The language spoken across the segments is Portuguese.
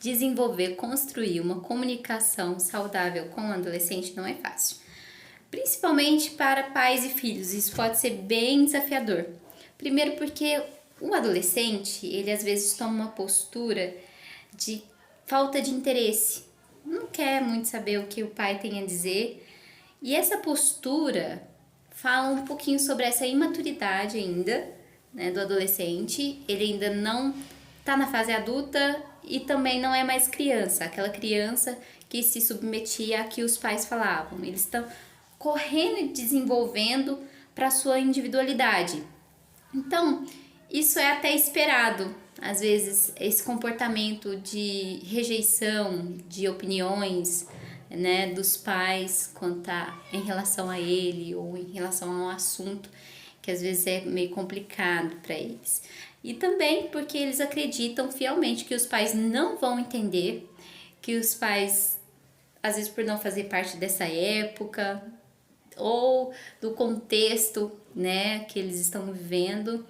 desenvolver, construir uma comunicação saudável com o adolescente não é fácil. Principalmente para pais e filhos, isso pode ser bem desafiador. Primeiro porque o adolescente, ele às vezes toma uma postura de falta de interesse. Não quer muito saber o que o pai tem a dizer. E essa postura fala um pouquinho sobre essa imaturidade ainda, né, do adolescente. Ele ainda não está na fase adulta e também não é mais criança, aquela criança que se submetia a que os pais falavam. Eles estão correndo e desenvolvendo para sua individualidade. Então, isso é até esperado. Às vezes, esse comportamento de rejeição de opiniões, né, dos pais quanto em relação a ele ou em relação a um assunto que às vezes é meio complicado para eles. E também porque eles acreditam fielmente que os pais não vão entender, que os pais, às vezes por não fazer parte dessa época ou do contexto, né, que eles estão vivendo,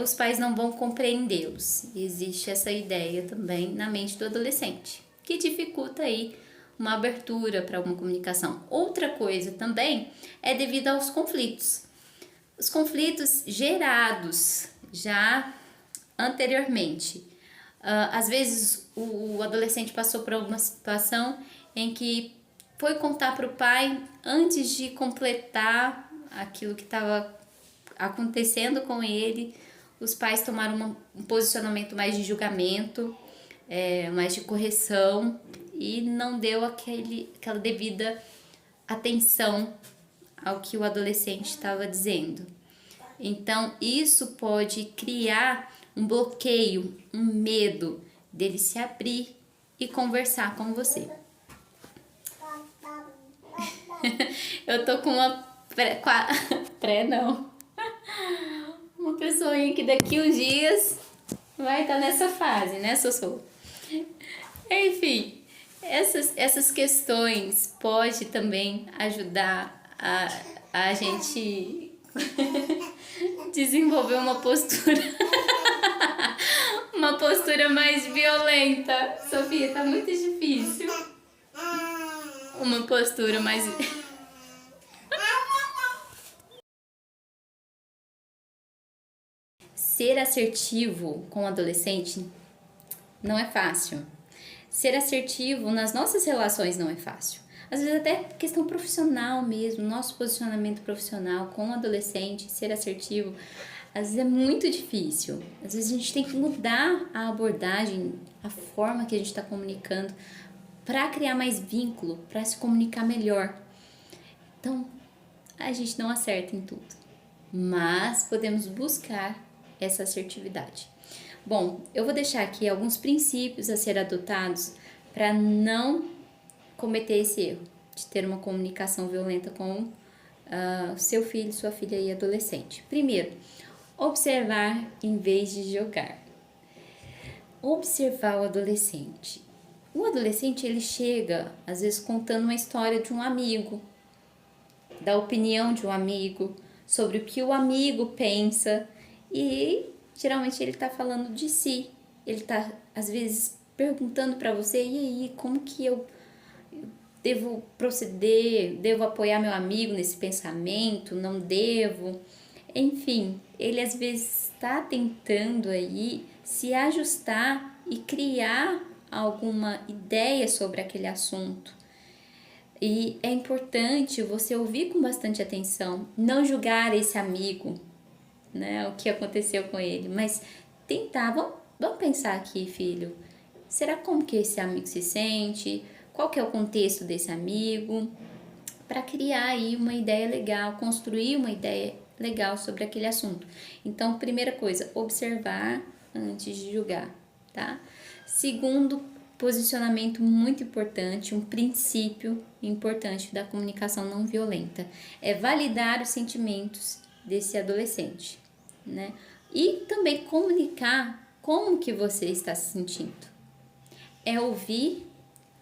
os pais não vão compreendê-los. Existe essa ideia também na mente do adolescente, que dificulta aí uma abertura para uma comunicação. Outra coisa também é devido aos conflitos. Os conflitos gerados já anteriormente. Às vezes o adolescente passou por alguma situação em que foi contar para o pai antes de completar aquilo que estava acontecendo com ele. Os pais tomaram um posicionamento mais de julgamento, mais de correção, e não deu aquela devida atenção ao que o adolescente estava dizendo. Então, isso pode criar um bloqueio, um medo dele se abrir e conversar com você. Eu tô com uma uma pessoinha que daqui uns dias vai estar nessa fase, né, Sossô? Enfim, essas questões pode também ajudar a gente desenvolver uma postura uma postura mais violenta. Sofia, tá muito difícil. Uma postura mais... Ser assertivo com o adolescente não é fácil. Ser assertivo nas nossas relações não é fácil. Às vezes até questão profissional mesmo, nosso posicionamento profissional com o adolescente, ser assertivo, às vezes é muito difícil. Às vezes a gente tem que mudar a abordagem, a forma que a gente está comunicando para criar mais vínculo, para se comunicar melhor. Então, a gente não acerta em tudo, mas podemos buscar essa assertividade. Bom, eu vou deixar aqui alguns princípios a ser adotados para não cometer esse erro de ter uma comunicação violenta com seu filho, sua filha e adolescente. Primeiro, observar em vez de jogar. Observar o adolescente. O adolescente, ele chega, às vezes, contando uma história de um amigo, da opinião de um amigo, sobre o que o amigo pensa, e geralmente ele está falando de si. Ele está, às vezes, perguntando para você, e aí, como que eu devo proceder? Devo apoiar meu amigo nesse pensamento? Não devo? Enfim, ele às vezes está tentando aí se ajustar e criar alguma ideia sobre aquele assunto. E é importante você ouvir com bastante atenção, não julgar esse amigo, né, o que aconteceu com ele, mas tentar, vamos pensar aqui, filho, será como que esse amigo se sente? Qual que é o contexto desse amigo? Para criar aí uma ideia legal, construir uma ideia legal sobre aquele assunto. Então, primeira coisa, observar antes de julgar, tá? Segundo, posicionamento muito importante, um princípio importante da comunicação não violenta, é validar os sentimentos desse adolescente, né? E também comunicar como que você está se sentindo. É ouvir,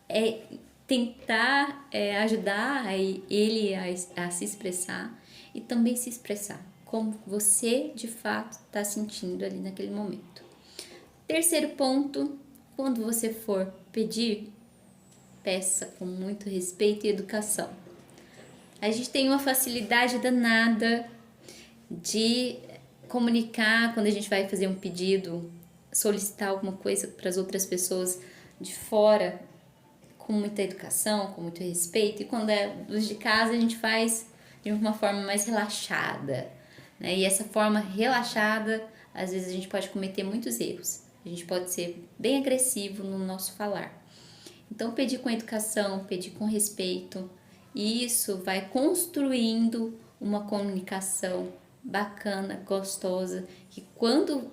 é tentar ajudar ele a se expressar e também se expressar como você de fato está sentindo ali naquele momento. Terceiro ponto, quando você for pedir, peça com muito respeito e educação. A gente tem uma facilidade danada de comunicar quando a gente vai fazer um pedido, solicitar alguma coisa para as outras pessoas de fora, com muita educação, com muito respeito, e quando é dos de casa a gente faz de uma forma mais relaxada, né? E essa forma relaxada, às vezes a gente pode cometer muitos erros, a gente pode ser bem agressivo no nosso falar. Então, pedir com educação, pedir com respeito, e isso vai construindo uma comunicação bacana, gostosa, que quando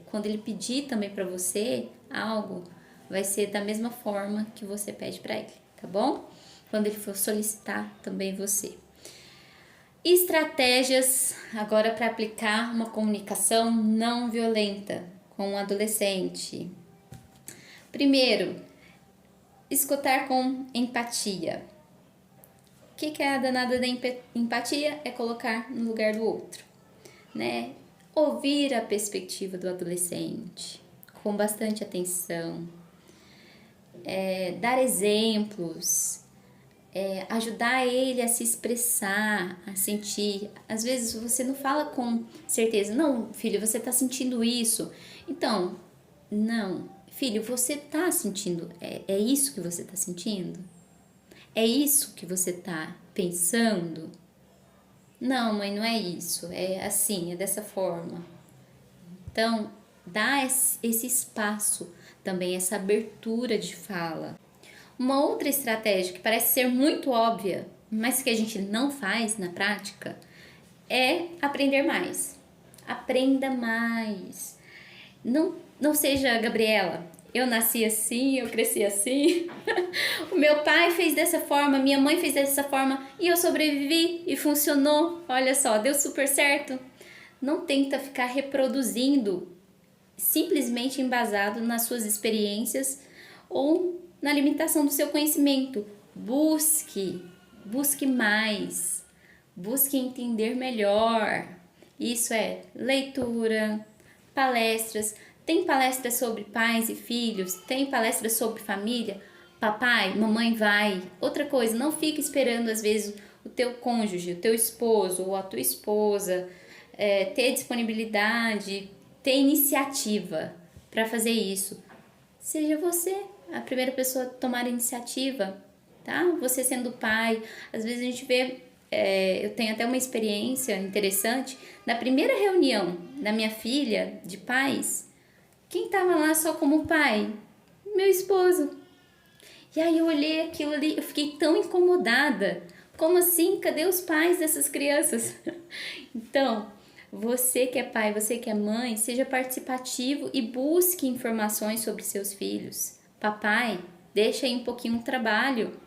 quando ele pedir também para você algo, vai ser da mesma forma que você pede para ele, tá bom? Quando ele for solicitar também você. Estratégias agora para aplicar uma comunicação não violenta com um adolescente. Primeiro, escutar com empatia. O que é a danada da empatia? É colocar no lugar do outro, né? Ouvir a perspectiva do adolescente com bastante atenção, dar exemplos, ajudar ele a se expressar, a sentir. Às vezes você não fala com certeza, não, filho, você está sentindo isso. Então, não, filho, você está sentindo, é isso que você está sentindo? É isso que você está pensando? Não, mãe, não é isso, é assim, é dessa forma. Então, dá esse espaço também, essa abertura de fala. Uma outra estratégia que parece ser muito óbvia, mas que a gente não faz na prática, é aprender mais. Aprenda mais. Não seja Gabriela, eu nasci assim, eu cresci assim, o meu pai fez dessa forma, minha mãe fez dessa forma e eu sobrevivi e funcionou, olha só, deu super certo. Não tenta ficar reproduzindo simplesmente embasado nas suas experiências ou na limitação do seu conhecimento. Busque mais, busque entender melhor. Isso é leitura, palestras. Tem palestras sobre pais e filhos, tem palestras sobre família. Papai, mamãe vai. Outra coisa, não fique esperando às vezes o teu cônjuge, o teu esposo ou a tua esposa ter disponibilidade, ter iniciativa para fazer isso. Seja você a primeira pessoa a tomar a iniciativa, tá? Você sendo pai, às vezes a gente vê, eu tenho até uma experiência interessante, na primeira reunião da minha filha de pais, quem estava lá só como pai? Meu esposo. E aí eu olhei aquilo ali, eu fiquei tão incomodada. Como assim? Cadê os pais dessas crianças? Então, você que é pai, você que é mãe, seja participativo e busque informações sobre seus filhos. Papai, deixa aí um pouquinho o trabalho.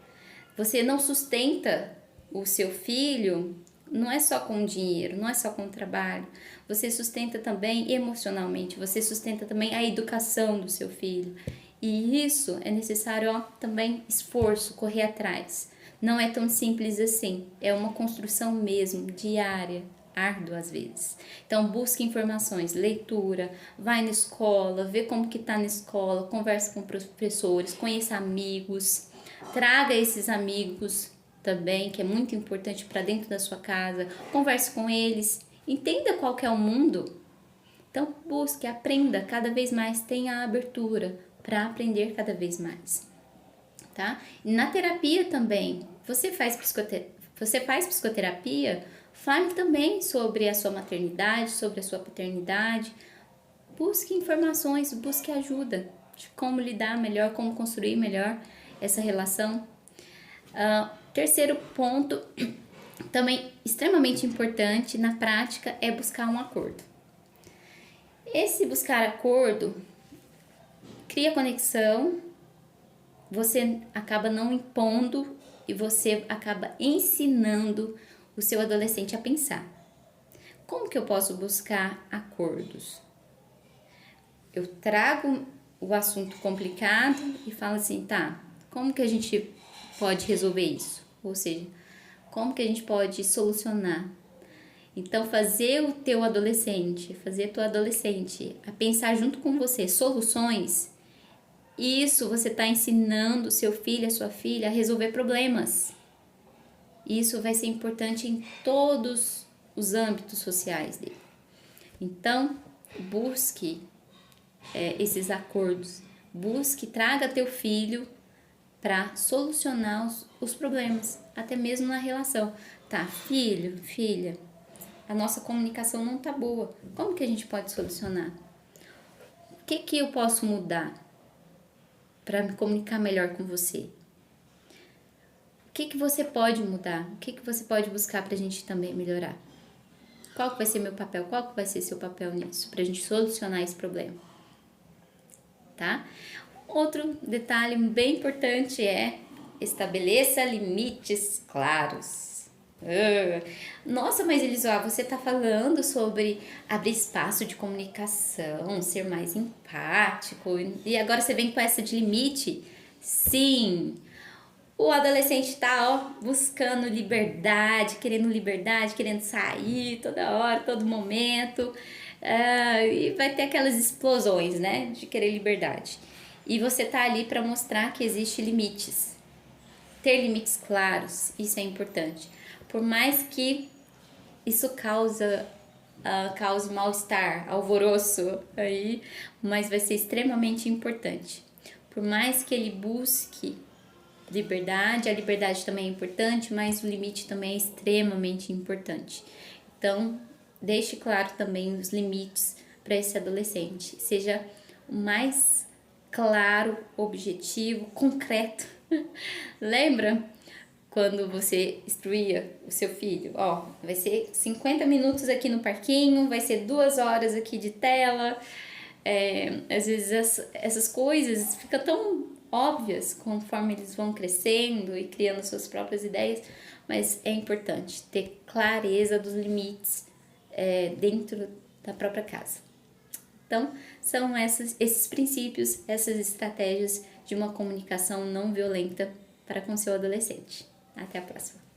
Você não sustenta o seu filho, não é só com dinheiro, não é só com trabalho. Você sustenta também emocionalmente, você sustenta também a educação do seu filho. E isso é necessário também esforço, correr atrás. Não é tão simples assim, é uma construção mesmo, diária, árdua às vezes. Então busque informações, leitura, vai na escola, vê como que tá na escola, converse com professores, conheça amigos, traga esses amigos também, que é muito importante para dentro da sua casa, converse com eles, entenda qual que é o mundo. Então busque, aprenda cada vez mais, tenha a abertura para aprender cada vez mais, tá? E na terapia também, você faz psicoterapia, fale também sobre a sua maternidade, sobre a sua paternidade, busque informações, busque ajuda de como lidar melhor, como construir melhor essa relação. Terceiro ponto, também extremamente importante na prática, é buscar um acordo. Esse buscar acordo cria conexão, você acaba não impondo e você acaba ensinando o seu adolescente a pensar. Como que eu posso buscar acordos? Eu trago o assunto complicado e falo assim, tá, como que a gente pode resolver isso? Ou seja, como que a gente pode solucionar? Então, fazer o teu adolescente, fazer a tua adolescente a pensar junto com você soluções, isso você está ensinando o seu filho, a sua filha a resolver problemas. Isso vai ser importante em todos os âmbitos sociais dele. Então, busque esses acordos. Busque, traga teu filho para solucionar os problemas, até mesmo na relação. Tá, filho, filha, a nossa comunicação não tá boa. Como que a gente pode solucionar? O que eu posso mudar para me comunicar melhor com você? O que você pode mudar? O que você pode buscar para a gente também melhorar? Qual que vai ser meu papel? Qual que vai ser seu papel nisso? Para a gente solucionar esse problema, tá? Outro detalhe bem importante é estabeleça limites claros. Nossa, mas Elisó, você tá falando sobre abrir espaço de comunicação, ser mais empático, e agora você vem com essa de limite? Sim, o adolescente tá, ó, buscando liberdade, querendo sair toda hora, todo momento, e vai ter aquelas explosões, né, de querer liberdade. E você tá ali para mostrar que existe limites. Ter limites claros, isso é importante. Por mais que isso cause mal-estar, alvoroço aí, mas vai ser extremamente importante. Por mais que ele busque liberdade, a liberdade também é importante, mas o limite também é extremamente importante. Então, deixe claro também os limites para esse adolescente. Seja o mais claro, objetivo, concreto. Lembra quando você instruía o seu filho? Ó, vai ser 50 minutos aqui no parquinho, vai ser 2 horas aqui de tela. Às vezes essas coisas ficam tão óbvias conforme eles vão crescendo e criando suas próprias ideias, mas é importante ter clareza dos limites dentro da própria casa. Então, são esses princípios, essas estratégias de uma comunicação não violenta para com seu adolescente. Até a próxima!